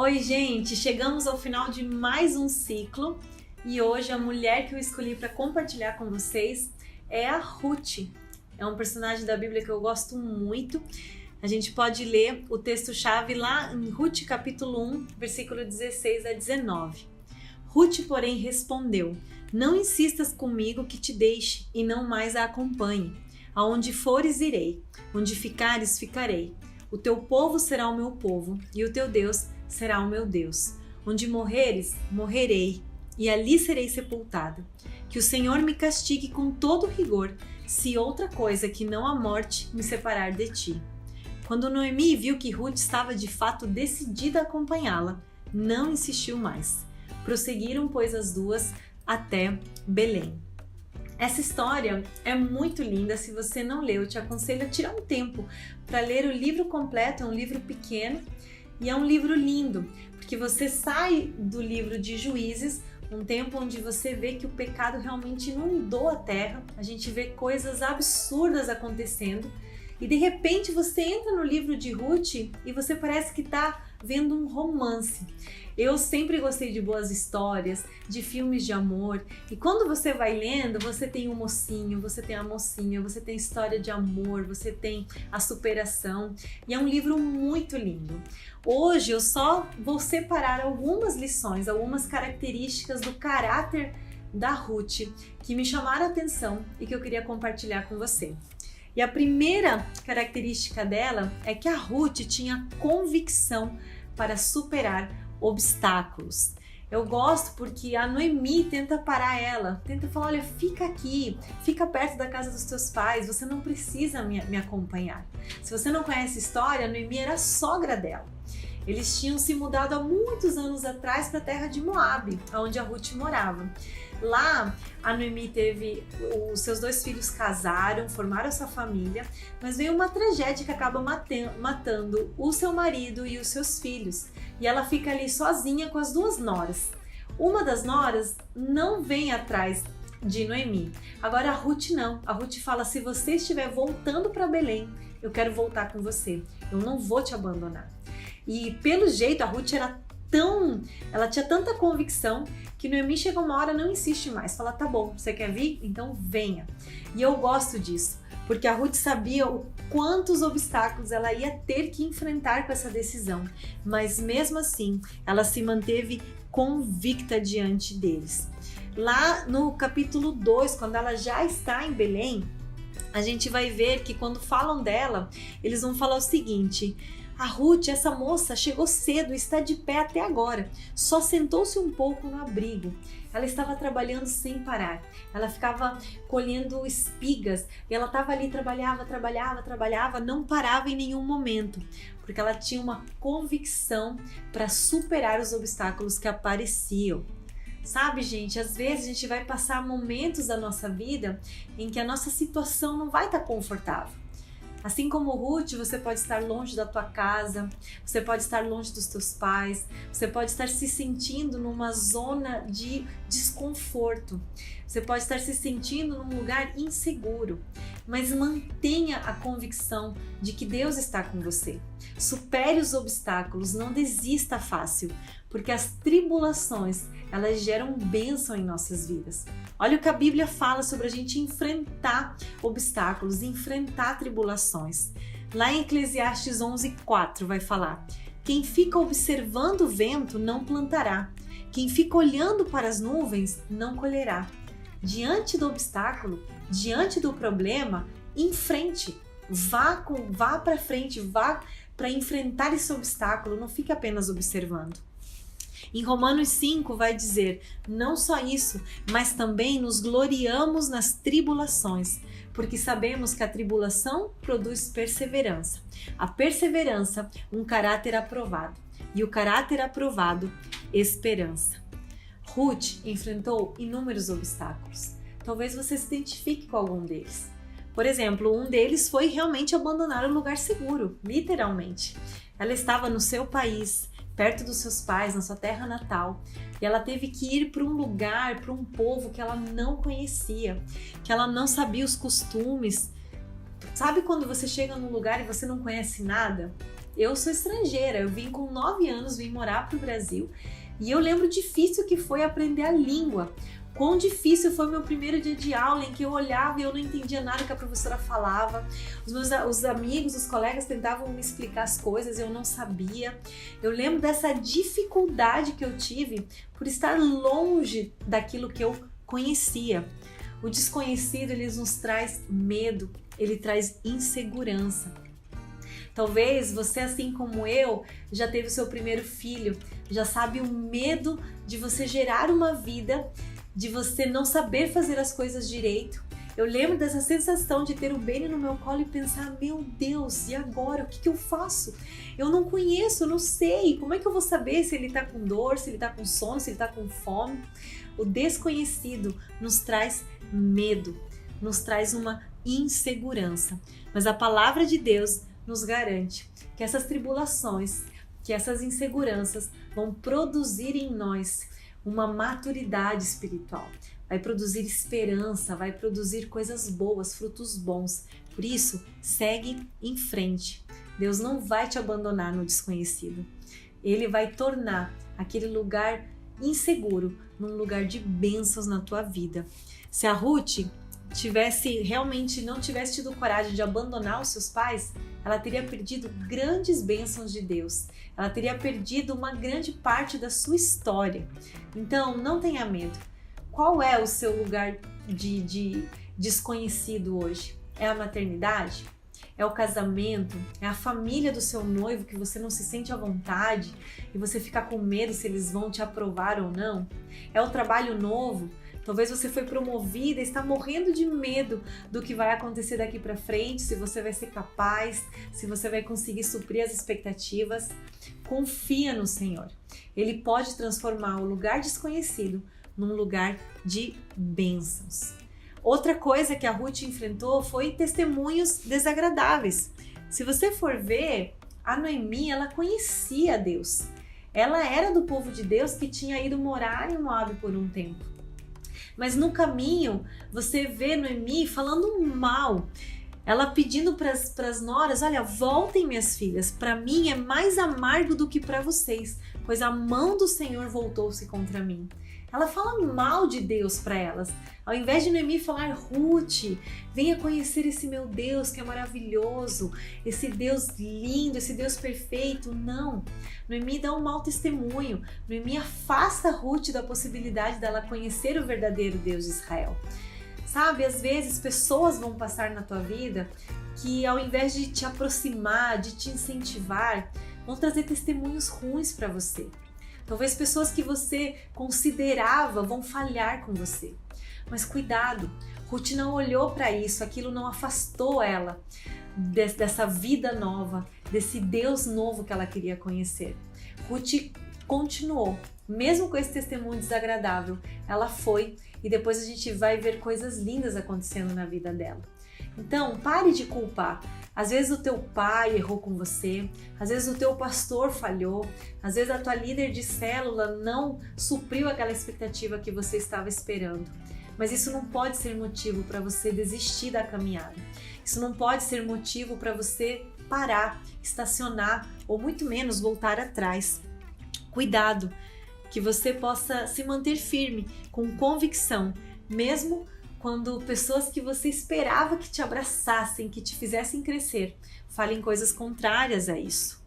Oi, gente! Chegamos ao final de mais um ciclo e hoje a mulher que eu escolhi para compartilhar com vocês é a Ruth. É um personagem da Bíblia que eu gosto muito. A gente pode ler o texto-chave lá em Ruth capítulo 1, versículo 16 a 19. Ruth, porém, respondeu: Não insistas comigo que te deixe e não mais a acompanhe. Aonde fores, irei. Onde ficares, ficarei. O teu povo será o meu povo e o teu Deus será o meu Deus. Onde morreres, morrerei e ali serei sepultada. Que o Senhor me castigue com todo rigor, se outra coisa que não a morte me separar de ti. Quando Noemi viu que Ruth estava de fato decidida a acompanhá-la, não insistiu mais. Prosseguiram, pois, as duas até Belém. Essa história é muito linda. Se você não leu, eu te aconselho a tirar um tempo para ler o livro completo. É um livro pequeno e é um livro lindo, porque você sai do livro de Juízes, um tempo onde você vê que o pecado realmente inundou a terra, a gente vê coisas absurdas acontecendo, e de repente você entra no livro de Ruth e você parece que está vendo um romance. Eu sempre gostei de boas histórias, de filmes de amor, e quando você vai lendo, você tem o mocinho, você tem a mocinha, você tem história de amor, você tem a superação, e é um livro muito lindo. Hoje eu só vou separar algumas lições, algumas características do caráter da Ruth que me chamaram a atenção e que eu queria compartilhar com você. E a primeira característica dela é que a Ruth tinha convicção para superar obstáculos. Eu gosto porque a Noemi tenta parar ela, tenta falar: olha, fica aqui, fica perto da casa dos teus pais, você não precisa me acompanhar. Se você não conhece a história, a Noemi era a sogra dela. Eles tinham se mudado há muitos anos atrás para a terra de Moabe, onde a Ruth morava. Lá, a Noemi teve os seus 2 filhos, casaram, formaram essa família, mas veio uma tragédia que acaba matando o seu marido e os seus filhos. E ela fica ali sozinha com as 2 noras. Uma das noras não vem atrás de Noemi. Agora a Ruth não. A Ruth fala: se você estiver voltando para Belém, eu quero voltar com você. Eu não vou te abandonar. E pelo jeito a Ruth ela tinha tanta convicção que Noemi chega uma hora, não insiste mais, fala: tá bom, você quer vir? Então venha. E eu gosto disso, porque a Ruth sabia o quantos obstáculos ela ia ter que enfrentar com essa decisão, mas mesmo assim ela se manteve convicta diante deles. Lá no capítulo 2, quando ela já está em Belém, a gente vai ver que quando falam dela, eles vão falar o seguinte: a Ruth, essa moça, chegou cedo e está de pé até agora. Só sentou-se um pouco no abrigo. Ela estava trabalhando sem parar. Ela ficava colhendo espigas e ela estava ali, trabalhava, não parava em nenhum momento, porque ela tinha uma convicção para superar os obstáculos que apareciam. Sabe, gente, às vezes a gente vai passar momentos da nossa vida em que a nossa situação não vai estar confortável. Assim como Ruth, você pode estar longe da tua casa, você pode estar longe dos teus pais, você pode estar se sentindo numa zona de desconforto, você pode estar se sentindo num lugar inseguro, mas mantenha a convicção de que Deus está com você. Supere os obstáculos, não desista fácil, porque as tribulações, elas geram bênção em nossas vidas. Olha o que a Bíblia fala sobre a gente enfrentar obstáculos, enfrentar tribulações. Lá em Eclesiastes 11:4 vai falar: quem fica observando o vento não plantará, quem fica olhando para as nuvens não colherá. Diante do obstáculo, diante do problema, em frente, vá para frente, vá para enfrentar esse obstáculo, não fique apenas observando. Em Romanos 5 vai dizer: não só isso, mas também nos gloriamos nas tribulações, porque sabemos que a tribulação produz perseverança. A perseverança, um caráter aprovado. E o caráter aprovado, esperança. Ruth enfrentou inúmeros obstáculos. Talvez você se identifique com algum deles. Por exemplo, um deles foi realmente abandonar o lugar seguro, literalmente. Ela estava no seu país, perto dos seus pais, na sua terra natal, e ela teve que ir para um lugar, para um povo que ela não conhecia, que ela não sabia os costumes. Sabe quando você chega num lugar e você não conhece nada? eu sou estrangeira, eu vim com 9 anos, vim morar pro Brasil e eu lembro difícil que foi aprender a língua. Quão difícil foi meu primeiro dia de aula em que eu olhava e eu não entendia nada que a professora falava. Os amigos, os colegas tentavam me explicar as coisas e eu não sabia. Eu lembro dessa dificuldade que eu tive por estar longe daquilo que eu conhecia. O desconhecido, ele nos traz medo, ele traz insegurança. Talvez você, assim como eu, já teve o seu primeiro filho, já sabe o medo de você gerar uma vida, de você não saber fazer as coisas direito. Eu lembro dessa sensação de ter o Benny no meu colo e pensar, meu Deus, e agora? O que eu faço? Eu não conheço, eu não sei. Como é que eu vou saber se ele tá com dor, se ele tá com sono, se ele tá com fome? O desconhecido nos traz medo, nos traz uma insegurança. Mas a palavra de Deus nos garante que essas tribulações, que essas inseguranças vão produzir em nós uma maturidade espiritual, vai produzir esperança, vai produzir coisas boas, frutos bons. Por isso, segue em frente. Deus não vai te abandonar no desconhecido. Ele vai tornar aquele lugar inseguro num lugar de bênçãos na tua vida. Se a Ruth não tivesse tido coragem de abandonar os seus pais, ela teria perdido grandes bênçãos de Deus. Ela teria perdido uma grande parte da sua história. Então, não tenha medo. Qual é o seu lugar de desconhecido hoje? É a maternidade? É o casamento? É a família do seu noivo que você não se sente à vontade e você fica com medo se eles vão te aprovar ou não? É o trabalho novo? Talvez você foi promovida e está morrendo de medo do que vai acontecer daqui para frente, se você vai ser capaz, se você vai conseguir suprir as expectativas. Confia no Senhor. Ele pode transformar o lugar desconhecido num lugar de bênçãos. Outra coisa que a Ruth enfrentou foi testemunhos desagradáveis. Se você for ver, a Noemi, ela conhecia Deus. Ela era do povo de Deus que tinha ido morar em Moabe por um tempo. Mas no caminho, você vê Noemi falando mal. Ela pedindo para as noras, olha, voltem minhas filhas, para mim é mais amargo do que para vocês, pois a mão do Senhor voltou-se contra mim. Ela fala mal de Deus para elas. Ao invés de Noemi falar, Ruth, venha conhecer esse meu Deus que é maravilhoso, esse Deus lindo, esse Deus perfeito. Não, Noemi dá um mau testemunho. Noemi afasta Ruth da possibilidade dela conhecer o verdadeiro Deus de Israel. Sabe, às vezes pessoas vão passar na tua vida que ao invés de te aproximar, de te incentivar, vão trazer testemunhos ruins para você. Talvez pessoas que você considerava vão falhar com você. Mas cuidado, Ruth não olhou para isso, aquilo não afastou ela dessa vida nova, desse Deus novo que ela queria conhecer. Ruth continuou, mesmo com esse testemunho desagradável, ela foi e depois a gente vai ver coisas lindas acontecendo na vida dela. Então, pare de culpar. Às vezes o teu pai errou com você, às vezes o teu pastor falhou, às vezes a tua líder de célula não supriu aquela expectativa que você estava esperando. Mas isso não pode ser motivo para você desistir da caminhada. Isso não pode ser motivo para você parar, estacionar ou muito menos voltar atrás. Cuidado, que você possa se manter firme, com convicção, mesmo quando pessoas que você esperava que te abraçassem, que te fizessem crescer, falem coisas contrárias a isso.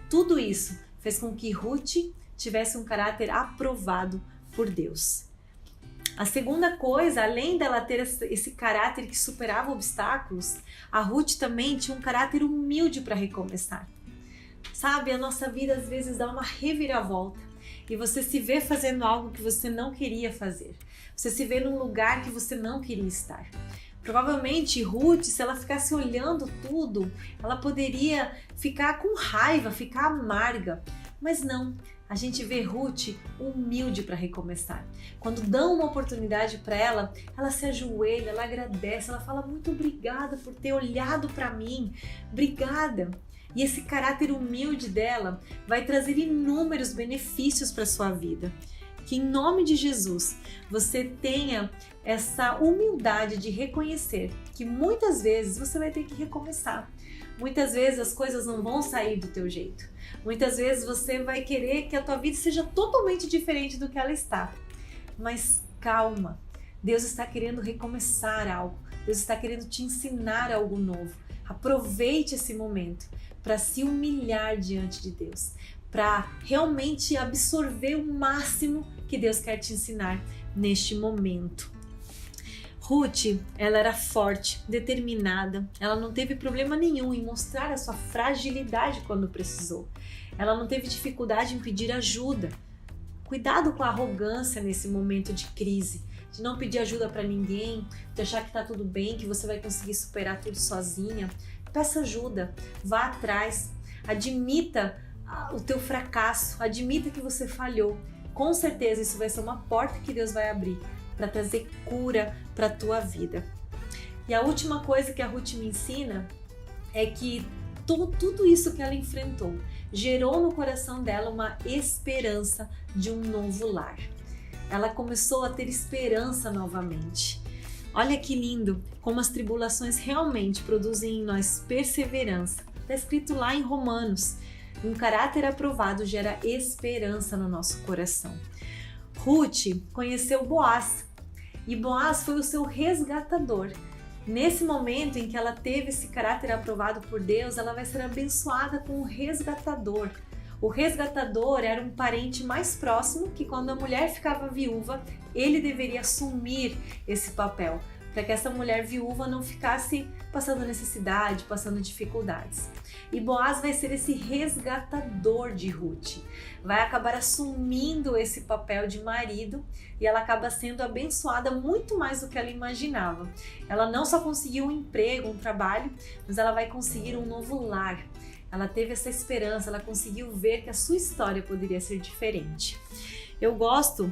Tudo isso fez com que Ruth tivesse um caráter aprovado por Deus. A segunda coisa, além dela ter esse caráter que superava obstáculos, a Ruth também tinha um caráter humilde para recomeçar. Sabe, a nossa vida às vezes dá uma reviravolta e você se vê fazendo algo que você não queria fazer. Você se vê num lugar que você não queria estar. Provavelmente Ruth, se ela ficasse olhando tudo, ela poderia ficar com raiva, ficar amarga. Mas não, a gente vê Ruth humilde para recomeçar. Quando dão uma oportunidade para ela, ela se ajoelha, ela agradece, ela fala muito obrigada por ter olhado para mim, obrigada. E esse caráter humilde dela vai trazer inúmeros benefícios para a sua vida. Que em nome de Jesus você tenha essa humildade de reconhecer que muitas vezes você vai ter que recomeçar. Muitas vezes as coisas não vão sair do teu jeito. Muitas vezes você vai querer que a tua vida seja totalmente diferente do que ela está. Mas calma, Deus está querendo recomeçar algo. Deus está querendo te ensinar algo novo. Aproveite esse momento para se humilhar diante de Deus, para realmente absorver o máximo que Deus quer te ensinar neste momento. Ruth, ela era forte, determinada, ela não teve problema nenhum em mostrar a sua fragilidade quando precisou. Ela não teve dificuldade em pedir ajuda. Cuidado com a arrogância nesse momento de crise, de não pedir ajuda para ninguém, de achar que tá tudo bem, que você vai conseguir superar tudo sozinha. Peça ajuda, vá atrás, admita o teu fracasso, admita que você falhou. Com certeza isso vai ser uma porta que Deus vai abrir para trazer cura para a tua vida. E a última coisa que a Ruth me ensina é que tudo isso que ela enfrentou gerou no coração dela uma esperança de um novo lar. Ela começou a ter esperança novamente. Olha que lindo como as tribulações realmente produzem em nós perseverança. Está escrito lá em Romanos. Um caráter aprovado gera esperança no nosso coração. Ruth conheceu Boaz e Boaz foi o seu resgatador. Nesse momento em que ela teve esse caráter aprovado por Deus, ela vai ser abençoada com o resgatador. O resgatador era um parente mais próximo que, quando a mulher ficava viúva, ele deveria assumir esse papel, para que essa mulher viúva não ficasse passando necessidade, passando dificuldades. E Boaz vai ser esse resgatador de Ruth, vai acabar assumindo esse papel de marido e ela acaba sendo abençoada muito mais do que ela imaginava. Ela não só conseguiu um emprego, um trabalho, mas ela vai conseguir um novo lar. Ela teve essa esperança, ela conseguiu ver que a sua história poderia ser diferente. Eu gosto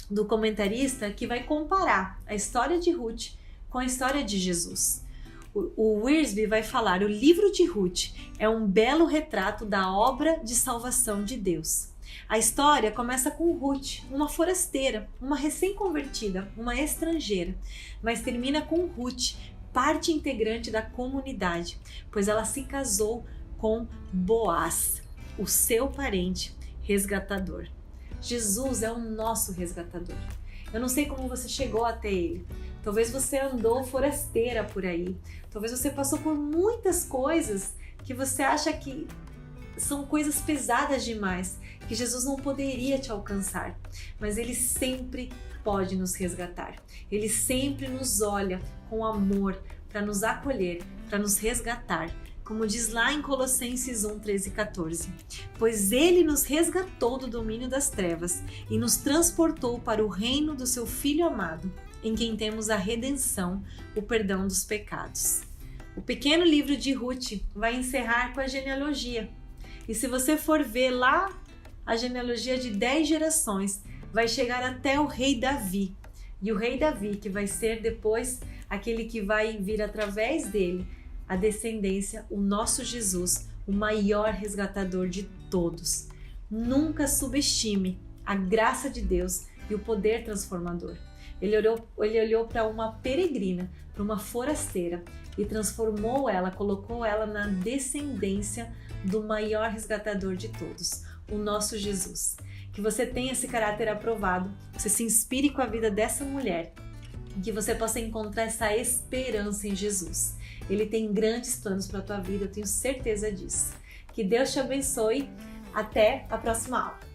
do comentarista que vai comparar a história de Ruth com a história de Jesus. O Wiersbe vai falar: o livro de Ruth é um belo retrato da obra de salvação de Deus. A história começa com Ruth, uma forasteira, uma recém-convertida, uma estrangeira, mas termina com Ruth, parte integrante da comunidade, pois ela se casou com Boaz, o seu parente resgatador. Jesus é o nosso resgatador. Eu não sei como você chegou até ele. Talvez você andou forasteira por aí. Talvez você passou por muitas coisas que você acha que são coisas pesadas demais, que Jesus não poderia te alcançar. Mas Ele sempre pode nos resgatar. Ele sempre nos olha com amor para nos acolher, para nos resgatar. Como diz lá em Colossenses 1, 13 e 14. Pois Ele nos resgatou do domínio das trevas e nos transportou para o reino do seu Filho amado, em quem temos a redenção, o perdão dos pecados. O pequeno livro de Ruth vai encerrar com a genealogia. E se você for ver lá, a genealogia de 10 gerações vai chegar até o rei Davi. E o rei Davi, que vai ser depois aquele que vai vir através dele, a descendência, o nosso Jesus, o maior resgatador de todos. Nunca subestime a graça de Deus e o poder transformador. Ele olhou para uma peregrina, para uma forasteira e transformou ela, colocou ela na descendência do maior resgatador de todos, o nosso Jesus. Que você tenha esse caráter aprovado, que você se inspire com a vida dessa mulher e que você possa encontrar essa esperança em Jesus. Ele tem grandes planos para a tua vida, eu tenho certeza disso. Que Deus te abençoe. Até a próxima aula.